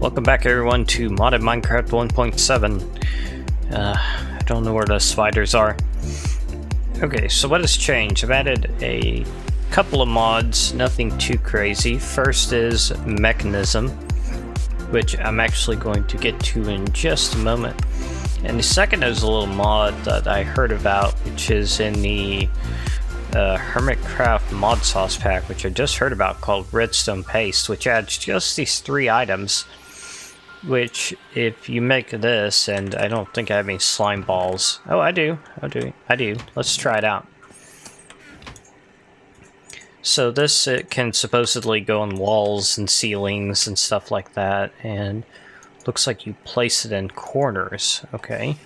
Welcome back everyone to modded Minecraft 1.7. I don't know where the spiders are. Okay, so what has changed? I've added a couple of mods, nothing too crazy. First is Mekanism, which I'm actually going to get to in just a moment. And the second is a little mod that I heard about, which is in the Hermitcraft mod sauce pack, which I just heard about, called Redstone Paste, which adds just these 3 items. Which, if you make this, and I don't think I have any slime balls. Oh, I do. Let's try it out. So this, it can supposedly go on walls and ceilings and stuff like that, and looks like you place it in corners. Okay.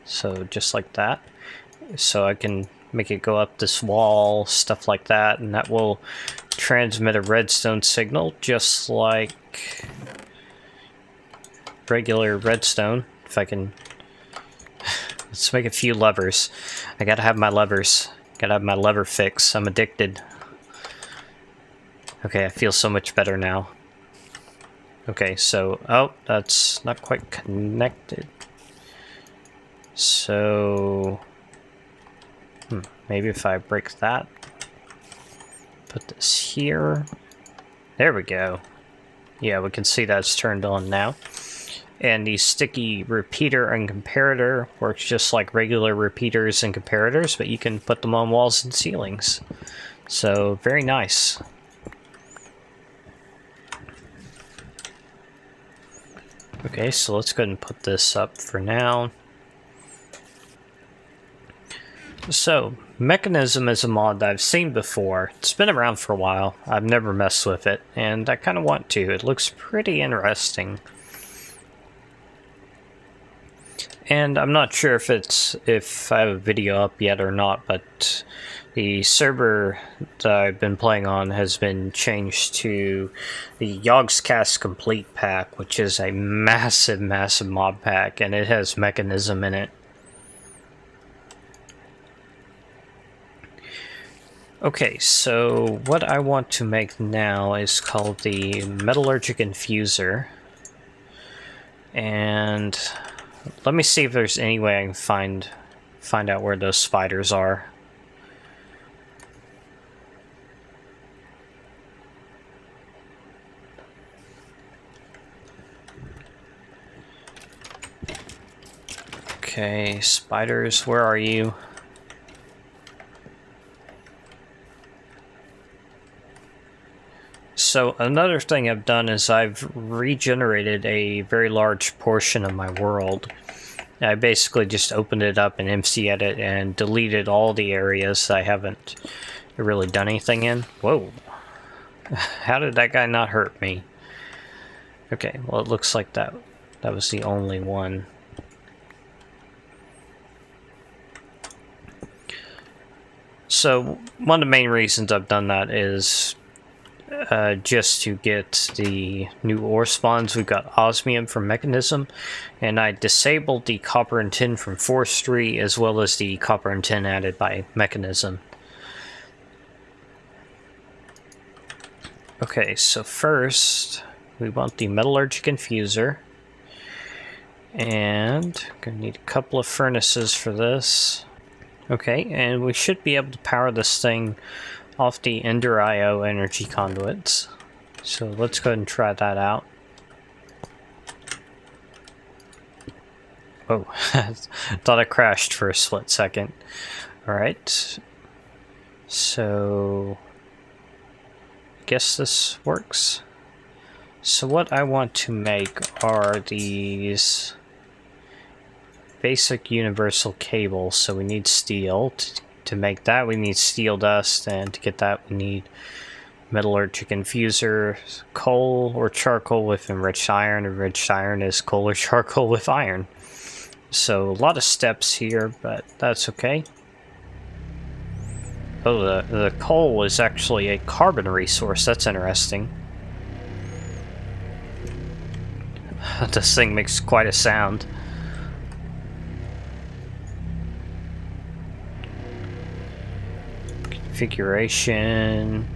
So just like that. So I can make it go up this wall, stuff like that, and that will transmit a redstone signal, just like regular redstone. If I can, let's make a few levers. I gotta have my levers. Gotta have my lever fix. I'm addicted. Okay, I feel so much better now. Okay, so, oh, that's not quite connected. So, maybe if I break that, put this here. There we go. Yeah, we can see that's turned on now. And the sticky repeater and comparator works just like regular repeaters and comparators, but you can put them on walls and ceilings. So, very nice. Okay, so let's go ahead and put this up for now. So, Mekanism is a mod that I've seen before. It's been around for a while. I've never messed with it, and I kind of want to. It looks pretty interesting. And I'm not sure if I have a video up yet or not, but the server that I've been playing on has been changed to the Yogscast Complete pack, which is a massive mod pack, and it has Mekanism in it. Okay, so what I want to make now is called the Metallurgic Infuser. And let me see if there's any way I can find out where those spiders are. Okay, spiders, where are you? So another thing I've done is I've regenerated a very large portion of my world. I basically just opened it up in MC-Edit and deleted all the areas I haven't really done anything in. Whoa. How did that guy not hurt me? Okay, well it looks like that was the only one. So one of the main reasons I've done that is just to get the new ore spawns. We've got osmium from Mekanism, and I disabled the copper and tin from Forestry, as well as the copper and tin added by Mekanism. Okay, so first we want the metallurgic infuser, and gonna need a couple of furnaces for this. Okay, and we should be able to power this thing off the Ender IO energy conduits. So let's go ahead and try that out. Oh, thought I crashed for a split second. Alright. So I guess this works. So what I want to make are these basic universal cables. So we need steel. To make that, we need steel dust, and to get that, we need metallurgic infuser, coal or charcoal with enriched iron. Enriched iron is coal or charcoal with iron. So a lot of steps here, but that's okay. Oh, the coal is actually a carbon resource. That's interesting. This thing makes quite a sound. Configuration.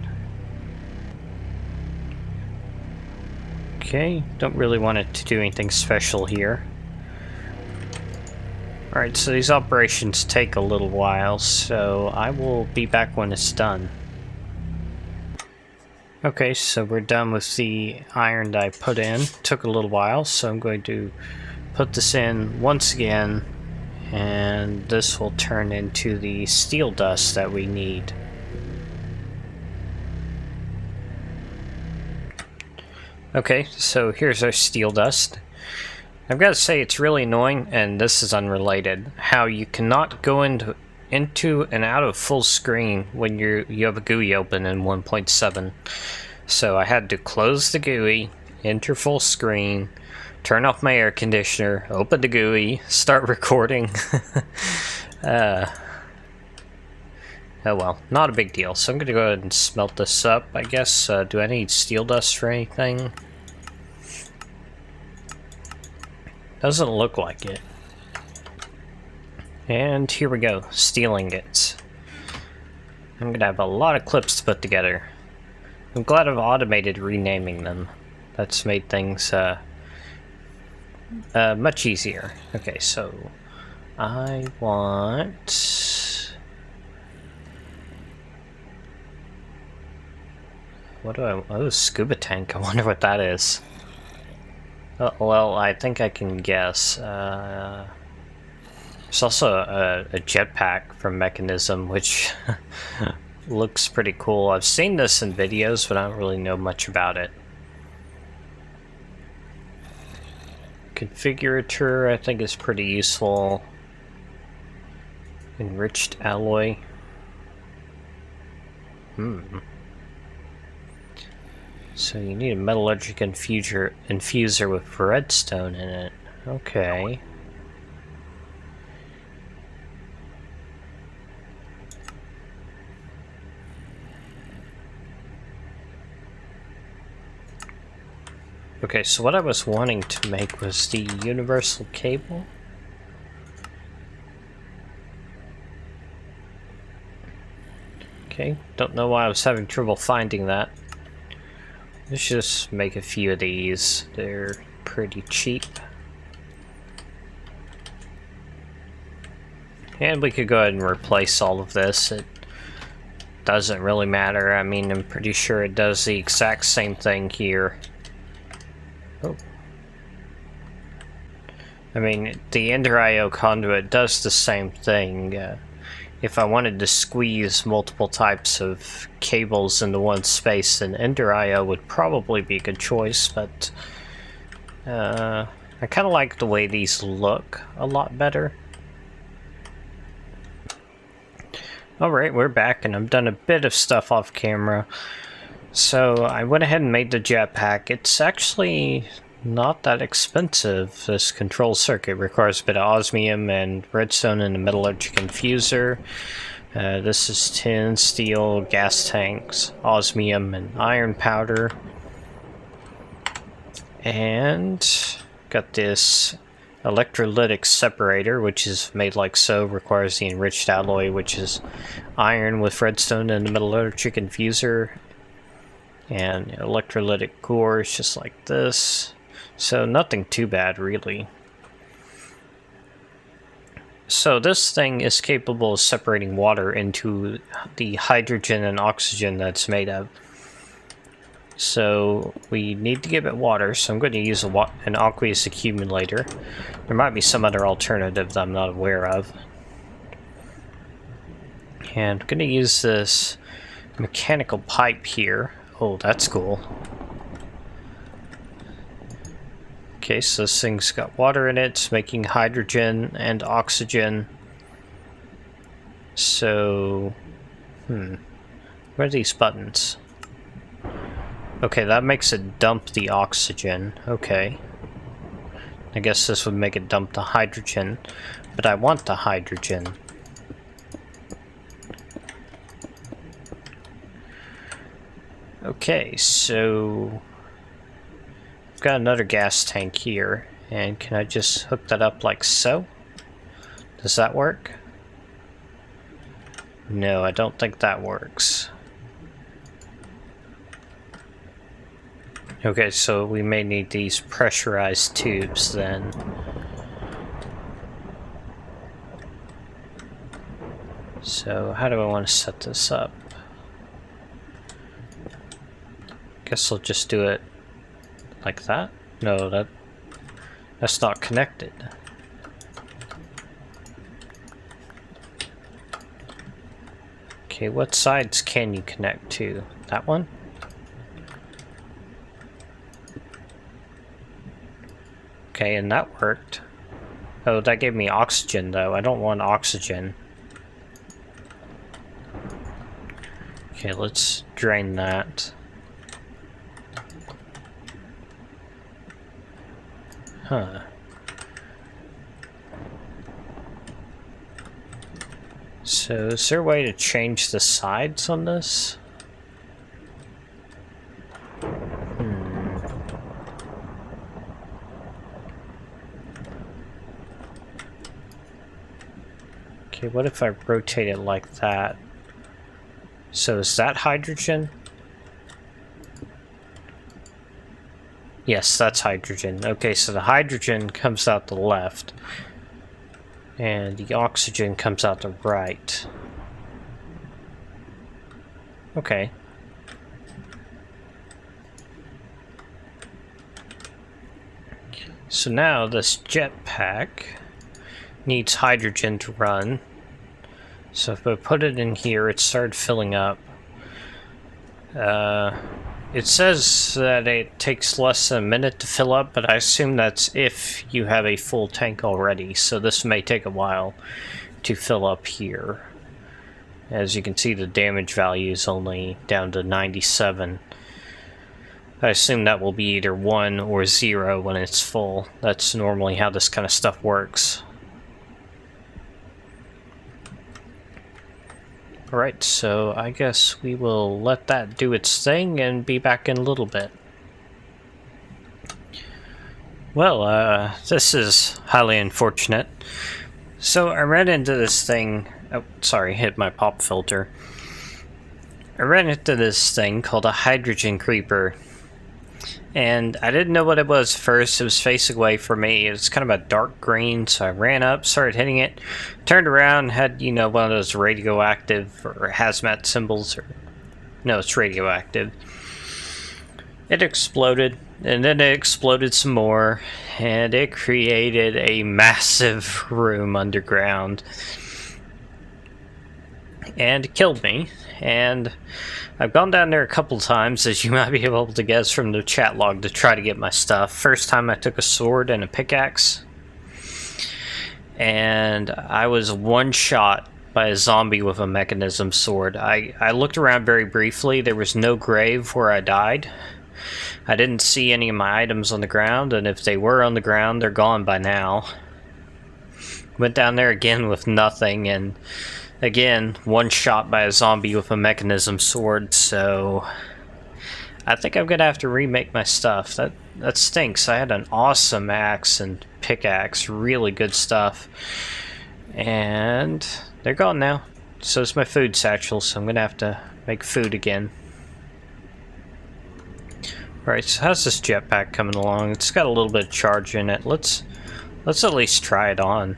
Okay, don't really want it to do anything special here. Alright, so these operations take a little while, so I will be back when it's done. Okay, so we're done with the iron that I put in. Took a little while, so I'm going to put this in once again, and this will turn into the steel dust that we need. Okay, so here's our steel dust. I've got to say it's really annoying, and this is unrelated, how you cannot go into and out of full screen when you have a GUI open in 1.7. So I had to close the GUI, enter full screen, turn off my air conditioner, open the GUI, start recording. Oh well, not a big deal. So I'm going to go ahead and smelt this up, I guess. Do I need steel dust for anything? Doesn't look like it. And here we go, steel ingots. I'm gonna have a lot of clips to put together. I'm glad I've automated renaming them. That's made things much easier. Okay, so I want... What do I... Oh, scuba tank. I wonder what that is. Well, I think I can guess. There's also a jetpack from Mekanism, which looks pretty cool. I've seen this in videos, but I don't really know much about it. Configurator, I think, is pretty useful. Enriched alloy. So you need a metallurgic infuser with redstone in it. Okay. Okay, so what I was wanting to make was the universal cable. Okay, don't know why I was having trouble finding that. Let's just make a few of these. They're pretty cheap. And we could go ahead and replace all of this. It doesn't really matter. I mean, I'm pretty sure it does the exact same thing here. Oh. I mean, the Ender IO conduit does the same thing. If I wanted to squeeze multiple types of cables into one space, then Ender IO would probably be a good choice, but I kind of like the way these look a lot better. Alright, we're back, and I've done a bit of stuff off camera. So I went ahead and made the jetpack. It's actually not that expensive. This control circuit requires a bit of osmium and redstone and a metallurgic infuser. This is tin, steel, gas tanks, osmium, and iron powder. And got this electrolytic separator, which is made like so, requires the enriched alloy, which is iron with redstone and a metallurgic infuser. And electrolytic cores, just like this. So nothing too bad, really. So this thing is capable of separating water into the hydrogen and oxygen that's made of. So we need to give it water, so I'm going to use an aqueous accumulator. There might be some other alternative that I'm not aware of. And I'm going to use this mechanical pipe here. Oh, that's cool. Okay, so this thing's got water in it, it's making hydrogen and oxygen. So, where are these buttons? Okay, that makes it dump the oxygen. Okay. I guess this would make it dump the hydrogen, but I want the hydrogen. Okay, so I've got another gas tank here, and can I just hook that up like so? Does that work? No, I don't think that works. Okay, so we may need these pressurized tubes then. So how do I want to set this up? Guess I'll just do it like that. No, that's not connected. Okay, what sides can you connect to? That one? Okay, and that worked. Oh, that gave me oxygen though. I don't want oxygen. Okay, let's drain that. Huh. So, is there a way to change the sides on this? Okay, what if I rotate it like that? So is that hydrogen? Yes, that's hydrogen. Okay, so the hydrogen comes out the left. And the oxygen comes out the right. Okay. So now this jetpack needs hydrogen to run. So if I put it in here, it started filling up. It says that it takes less than a minute to fill up, but I assume that's if you have a full tank already. So this may take a while to fill up here. As you can see, the damage value is only down to 97. I assume that will be either 1 or 0 when it's full. That's normally how this kind of stuff works. Alright, so I guess we will let that do its thing and be back in a little bit. Well, this is highly unfortunate. So I ran into this thing... Oh, sorry, hit my pop filter. I ran into this thing called a hydrogen creeper. And I didn't know what it was first. It was facing away from me. It was kind of a dark green, so I ran up, started hitting it, turned around, had, you know, one of those radioactive or hazmat symbols, or... No, it's radioactive. It exploded, and then it exploded some more, and it created a massive room underground. And it killed me, and I've gone down there a couple times, as you might be able to guess from the chat log, to try to get my stuff. First time I took a sword and a pickaxe, and I was one shot by a zombie with a Mekanism sword. I looked around very briefly. There was no grave where I died. I didn't see any of my items on the ground, and if they were on the ground, they're gone by now. Went down there again with nothing, and again, one shot by a zombie with a Mekanism sword, so I think I'm gonna have to remake my stuff. That stinks. I had an awesome axe and pickaxe, really good stuff, and they're gone now. So is my food satchel, so I'm gonna have to make food again. Alright, so how's this jetpack coming along? It's got a little bit of charge in it. Let's at least try it on.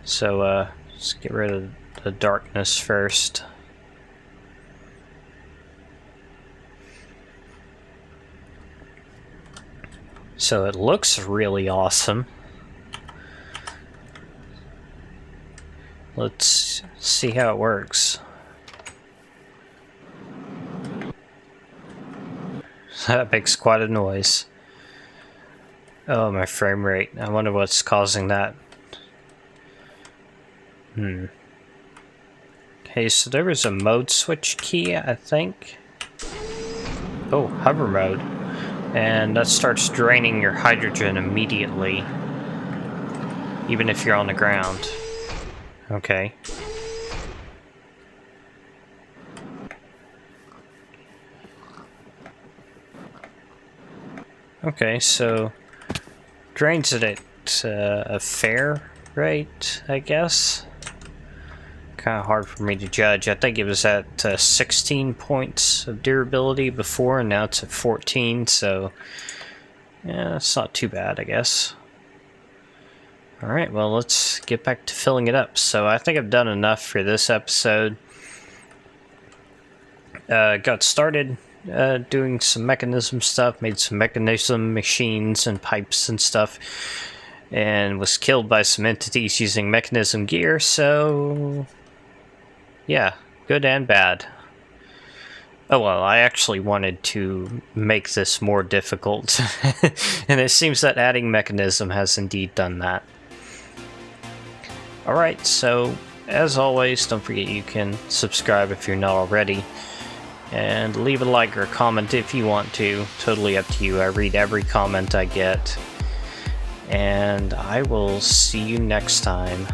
So, let's get rid of the darkness first. So it looks really awesome. Let's see how it works. That makes quite a noise. Oh, my frame rate. I wonder what's causing that. Okay, so there was a mode switch key, I think. Oh, hover mode. And that starts draining your hydrogen immediately. Even if you're on the ground. Okay. Okay, so drains it at a fair rate, I guess. kind of hard for me to judge. I think it was at 16 points of durability before, and now it's at 14, so yeah, it's not too bad, I guess. Alright, well, let's get back to filling it up. So I think I've done enough for this episode. Got started doing some mechanism stuff, made some mechanism machines and pipes and stuff, and was killed by some entities using mechanism gear, so yeah, good and bad. Oh well, I actually wanted to make this more difficult, and it seems that adding mechanism has indeed done that. Alright, so as always, don't forget you can subscribe if you're not already, and leave a like or a comment if you want to. Totally up to you. I read every comment I get, and I will see you next time.